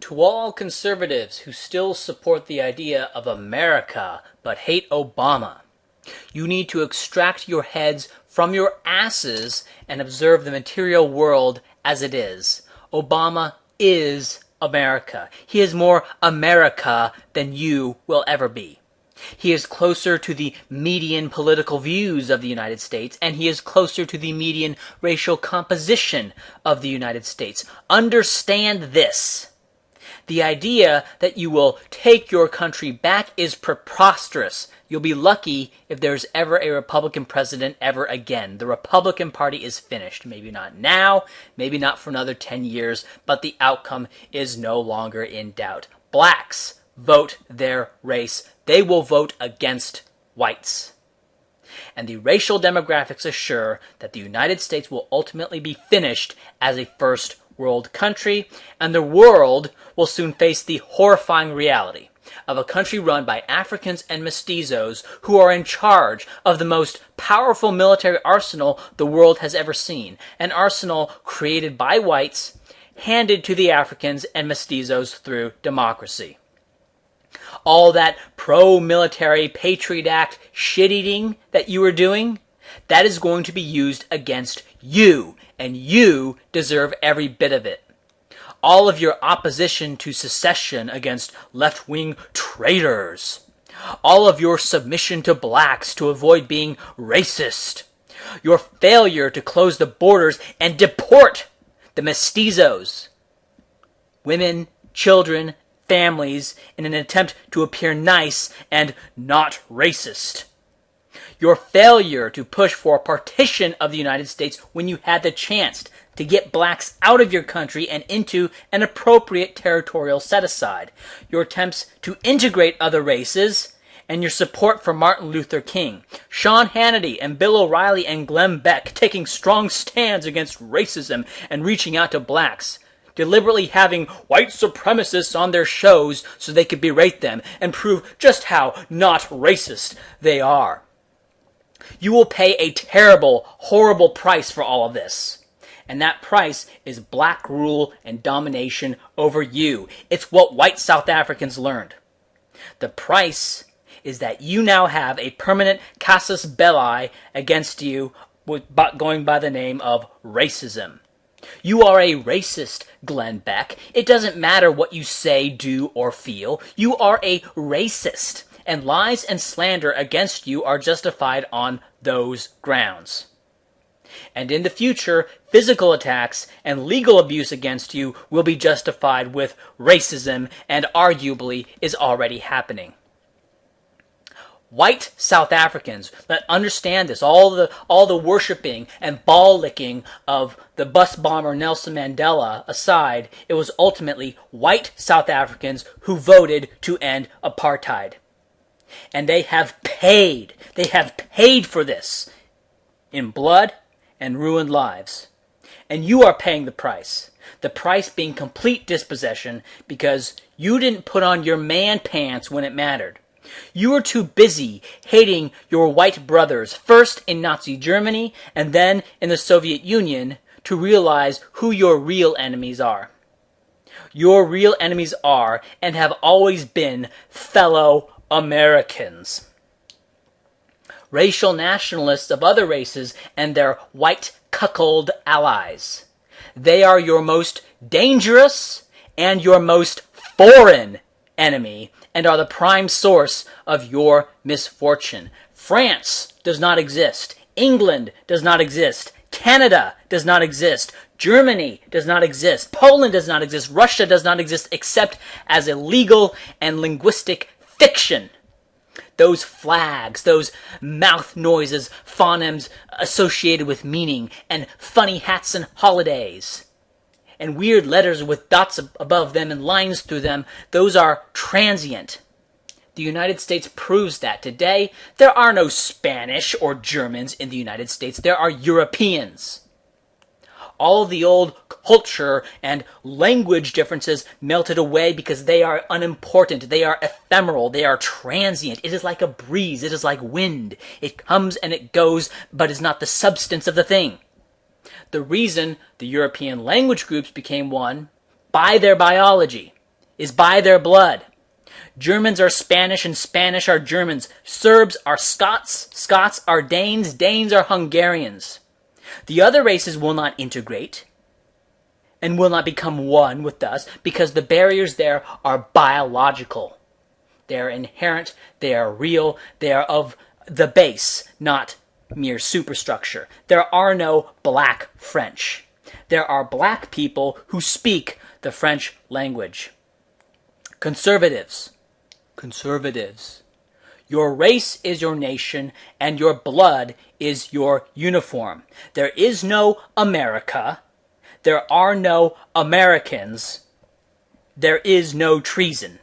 To all conservatives who still support the idea of America but hate Obama, you need to extract your heads from your asses and observe the material world as it is. Obama is America. He is more America than you will ever be. He is closer to the median political views of the United States, and he is closer to the median racial composition of the United States. Understand this. The idea that you will take your country back is preposterous. You'll be lucky if there's ever a Republican president ever again. The Republican Party is finished. Maybe not now, maybe not for another 10 years, but the outcome is no longer in doubt. Blacks vote their race. They will vote against whites. And the racial demographics assure that the United States will ultimately be finished as a first world country, and the world will soon face the horrifying reality of a country run by Africans and mestizos who are in charge of the most powerful military arsenal the world has ever seen, an arsenal created by whites, handed to the Africans and mestizos through democracy. All that pro-military Patriot Act shit-eating that you are doing, that is going to be used against you, and you deserve every bit of it. All of your opposition to secession against left-wing traitors, all of your submission to blacks to avoid being racist, your failure to close the borders and deport the mestizos, women, children, families, in an attempt to appear nice and not racist. Your failure to push for a partition of the United States when you had the chance to get blacks out of your country and into an appropriate territorial set-aside. Your attempts to integrate other races, and your support for Martin Luther King. Sean Hannity and Bill O'Reilly and Glenn Beck taking strong stands against racism and reaching out to blacks. Deliberately having white supremacists on their shows so they could berate them and prove just how not racist they are. You will pay a terrible, horrible price for all of this. And that price is black rule and domination over you. It's what white South Africans learned. The price is that you now have a permanent casus belli against you going by the name of racism. You are a racist, Glenn Beck. It doesn't matter what you say, do, or feel. You are a racist. And lies and slander against you are justified on those grounds. And in the future, physical attacks and legal abuse against you will be justified with racism and arguably is already happening. White South Africans that understand this, all the worshiping and ball licking of the bus bomber Nelson Mandela aside, it was ultimately white South Africans who voted to end apartheid. And they have paid for this in blood and ruined lives. And you are paying the price being complete dispossession because you didn't put on your man pants when it mattered. You were too busy hating your white brothers, first in Nazi Germany and then in the Soviet Union, to realize who your real enemies are. Your real enemies are and have always been fellow Americans. Racial nationalists of other races and their white cuckold allies. They are your most dangerous and your most foreign enemy and are the prime source of your misfortune. France does not exist. England does not exist. Canada does not exist. Germany does not exist. Poland does not exist. Russia does not exist except as a legal and linguistic fiction. Those flags, those mouth noises, phonemes associated with meaning, and funny hats and holidays, and weird letters with dots above them and lines through them, those are transient. The United States proves that. Today, there are no Spanish or Germans in the United States. There are Europeans. All of the old culture and language differences melted away because they are unimportant, they are ephemeral, they are transient. It is like a breeze, it is like wind. It comes and it goes, but is not the substance of the thing. The reason the European language groups became one, by their biology, is by their blood. Germans are Spanish and Spanish are Germans. Serbs are Scots, Scots are Danes, Danes are Hungarians. The other races will not integrate and will not become one with us because the barriers there are biological. They are inherent, they are real, they are of the base, not mere superstructure. There are no black French. There are black people who speak the French language. Conservatives. Your race is your nation, and your blood is your uniform. There is no America. There are no Americans. There is no treason.